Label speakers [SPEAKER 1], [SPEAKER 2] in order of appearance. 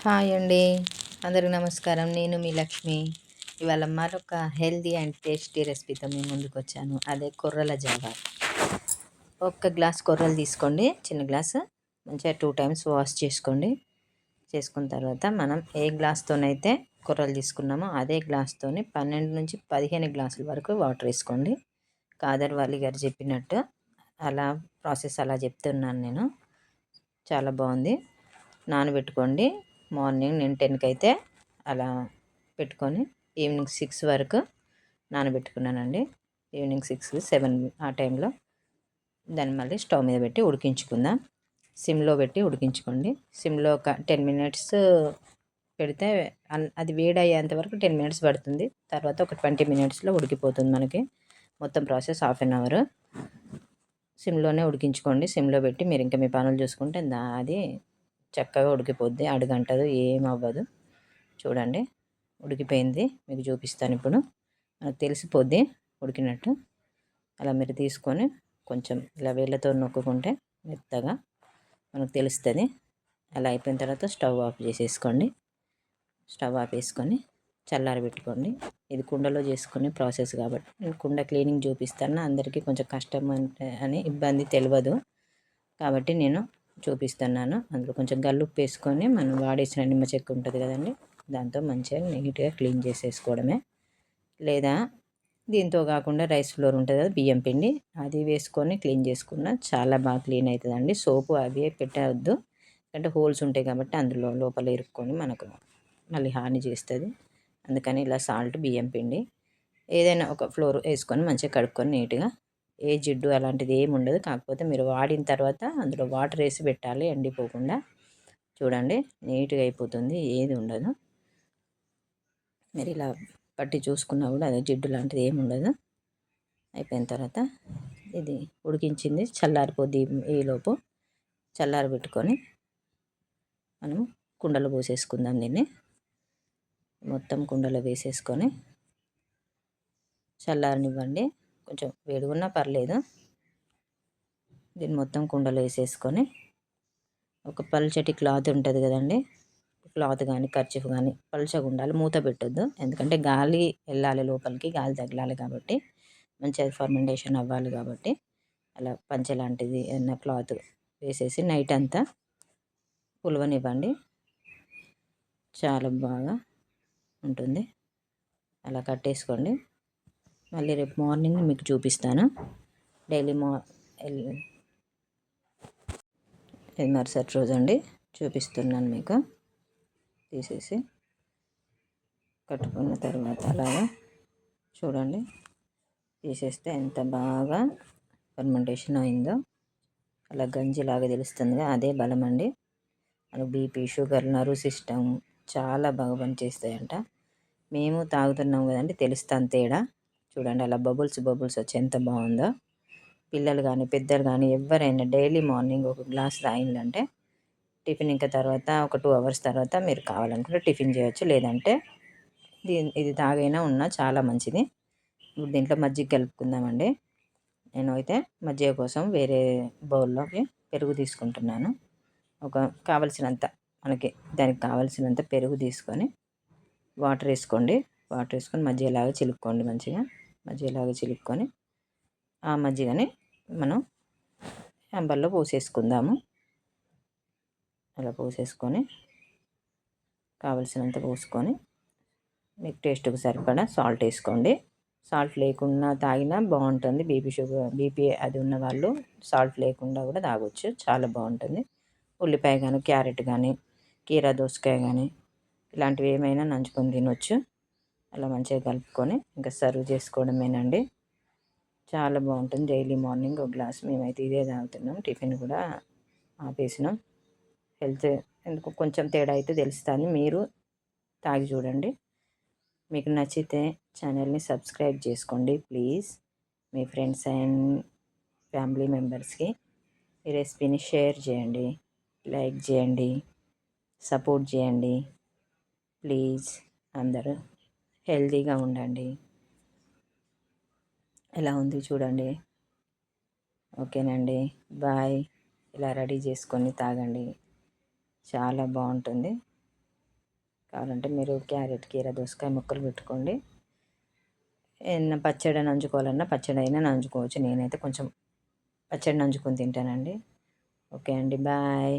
[SPEAKER 1] Hi అండి. అందరికి నమస్కారం. నేను మీ లక్ష్మి. ఇవాళ మరొక హెల్తీ అండ్ టేస్టీ రెసిపీతో మీ ముందుకొచ్చాను. అదే కొర్రల జావా. ఒక్క గ్లాస్ కొర్రలు తీసుకోండి, చిన్న గ్లాసు. మంచిగా 2 టైమ్స్ వాష్ చేసుకోండి. చేసుకున్న తర్వాత మనం ఏ గ్లాస్తోనైతే కొర్రలు తీసుకున్నామో అదే గ్లాస్తోని 12-15 గ్లాసుల వరకు వాటర్ వేసుకోండి. కాదర్ వాలి గారు చెప్పినట్టు అలా ప్రాసెస్ అలా చెప్తున్నాను నేను. చాలా బాగుంది. నానబెట్టుకోండి. మార్నింగ్ నేను 10కి అయితే అలా పెట్టుకొని ఈవినింగ్ 6 వరకు నానబెట్టుకున్నానండి. ఈవినింగ్ 6, 7 ఆ టైంలో దాన్ని మళ్ళీ స్టవ్ మీద పెట్టి ఉడికించుకుందాం. సిమ్లో పెట్టి ఉడికించుకోండి. సిమ్లో ఒక 10 మినిట్స్ పెడితే అది వేడయ్యేంత వరకు 10 మినిట్స్ పడుతుంది. తర్వాత ఒక 20 మినిట్స్లో ఉడికిపోతుంది మనకి. మొత్తం ప్రాసెస్ హాఫ్ అన్ అవర్ సిమ్లోనే ఉడికించుకోండి. సిమ్లో పెట్టి మీరు ఇంకా మీ పనులు చూసుకుంటే అది చక్కగా ఉడికిపోద్ది. అడుగంటదు, ఏం అవ్వదు. చూడండి ఉడికిపోయింది. మీకు చూపిస్తాను ఇప్పుడు. నాకు తెలిసిపోద్ది ఉడికినట్టు. అలా మీరు తీసుకొని కొంచెం ఇలా వేళ్ళతో నొక్కుకుంటే మెత్తగా మనకు తెలుస్తుంది. అలా అయిపోయిన తర్వాత స్టవ్ ఆఫ్ చేసేసుకోండి. స్టవ్ ఆపేసుకొని చల్లారబెట్టుకోండి. ఇది కుండలో చేసుకునే ప్రాసెస్ కాబట్టి నేను కుండ క్లీనింగ్ చూపిస్తాను. అందరికీ కొంచెం కష్టం అని ఇబ్బంది తెలియదు కాబట్టి నేను చూపిస్తున్నాను. అందులో కొంచెం గల్లుప్పు వేసుకొని మనం వాడేసిన నిమ్మ చెక్క ఉంటుంది కదండి, దాంతో మంచిగా నీట్గా క్లీన్ చేసేసుకోవడమే. లేదా దీంతో కాకుండా రైస్ ఫ్లోర్ ఉంటుంది కదా, బియ్యం పిండి, అది వేసుకొని క్లీన్ చేసుకున్న చాలా బాగా క్లీన్ అవుతుందండి. సోపు అవి పెట్టవద్దు, అంటే హోల్స్ ఉంటాయి కాబట్టి అందులో లోపల ఇరుక్కొని మనకు మళ్ళీ హాని చేస్తుంది. అందుకని ఇలా సాల్ట్, బియ్యం పిండి ఏదైనా ఒక ఫ్లోర్ వేసుకొని మంచిగా కడుక్కొని నీట్గా, ఏ జిడ్డు అలాంటిది ఏమి ఉండదు. కాకపోతే మీరు వాడిన తర్వాత అందులో వాటర్ వేసి పెట్టాలి, ఎండిపోకుండా. చూడండి నీట్గా అయిపోతుంది, ఏది ఉండదు. మీరు ఇలా పట్టి చూసుకున్నా కూడా అదే జిడ్డు లాంటిది ఏమి ఉండదు. అయిపోయిన తర్వాత ఇది ఉడికించింది చల్లారిపోద్ది. ఈలోపు చల్లారబెట్టుకొని మనం కుండలో పోసేసుకుందాం. దీన్ని మొత్తం కుండలో వేసేసుకొని చల్లారనివ్వండి. కొంచెం వేడిగున్నా పర్లేదు. దీన్ని మొత్తం కుండలో వేసేసుకొని ఒక పల్చటి క్లాత్ ఉంటుంది కదండి, క్లాత్ కానీ కర్చీఫ్ కానీ పల్చగా ఉండాలి. మూత పెట్టొద్దు, ఎందుకంటే గాలి వెళ్ళాలి లోపలికి, గాలి తగలాలి కాబట్టి, మంచిగా ఫర్మెంటేషన్ అవ్వాలి కాబట్టి. అలా పంచె లాంటిది ఏదైనా క్లాత్ వేసేసి నైట్ అంతా పులవనివ్వండి. చాలా బాగా ఉంటుంది. అలా కట్టేసుకోండి. మళ్ళీ రేపు మార్నింగ్ మీకు చూపిస్తాను. డైలీ ఇది మరుసటి రోజు అండి, చూపిస్తున్నాను మీకు. తీసేసి కట్టుకున్న తర్వాత అలాగా చూడండి, తీసేస్తే ఎంత బాగా ఫర్మెంటేషన్ అయిందో. అలా గంజిలాగా తెలుస్తుందిగా, అదే బలం అండి. మనకు బీపీ, షుగర్, నర్వ్ సిస్టమ్ చాలా బాగా పనిచేస్తాయంట. మేము తాగుతున్నాం కదండి, తెలుస్తాను తేడా. చూడండి అలా బబుల్స్ వచ్చి ఎంత బాగుందో. పిల్లలు కానీ పెద్దలు కానీ ఎవరైనా డైలీ మార్నింగ్ ఒక గ్లాస్ తాగిందంటే టిఫిన్ ఇంకా తర్వాత ఒక 2 అవర్స్ తర్వాత మీరు కావాలనుకుంటే టిఫిన్ చేయొచ్చు. లేదంటే ఇది తాగైనా ఉన్నా చాలా మంచిది. ఇప్పుడు దీంట్లో మజ్జిగ కలుపుకుందామండి. నేను అయితే మజ్జిగ కోసం వేరే బౌల్లోకి పెరుగు తీసుకుంటున్నాను. ఒక కావలసినంత, మనకి దానికి కావలసినంత పెరుగు తీసుకొని వాటర్ వేసుకోండి. వాటర్ వేసుకొని మజ్జిగలాగా చిలుక్కోండి. మజ్జిగలాగా చిలుక్కొని ఆ మజ్జిగని మనం అంబల్లో పోసేసుకుందాము. అలా పోసేసుకొని కావలసినంత పోసుకొని మీకు టేస్ట్కి సరిపడా సాల్ట్ వేసుకోండి. సాల్ట్ లేకుండా తాగినా బాగుంటుంది. బీపీ అది ఉన్న వాళ్ళు సాల్ట్ లేకుండా కూడా తాగొచ్చు, చాలా బాగుంటుంది. ఉల్లిపాయ కానీ, క్యారెట్ కానీ, కీరా దోసకాయ కానీ ఇలాంటివి ఏమైనా నంచుకొని తినొచ్చు. అలా మంచిగా కలుపుకొని ఇంకా సర్వ్ చేసుకోవడమేనండి. చాలా బాగుంటుంది. డైలీ మార్నింగ్ ఒక గ్లాస్ మేమైతే ఇదే తాగుతున్నాం. టిఫిన్ కూడా ఆపేసినాం. హెల్త్ ఎందుకు కొంచెం తేడా అయితే తెలుస్తుంది. మీరు తాగి చూడండి. మీకు నచ్చితే ఛానల్ని సబ్స్క్రైబ్ చేసుకోండి please. Me friends and family మెంబర్స్కి ఈ రెసిపీని షేర్ చేయండి, లైక్ చేయండి, సపోర్ట్ చేయండి ప్లీజ్. అందరూ హెల్తీగా ఉండండి. ఎలా ఉంది చూడండి. ఓకేనండి, బాయ్. ఇలా రెడీ చేసుకొని తాగండి, చాలా బాగుంటుంది. కావాలంటే మీరు క్యారెట్ కీర దోసకాయ ముక్కలు పెట్టుకోండి. ఏమన్నా పచ్చడి నంచుకోవాలన్నా పచ్చడి అయినా నంచుకోవచ్చు. నేనైతే కొంచెం పచ్చడి నంచుకొని తింటానండి. ఓకే అండి, బాయ్.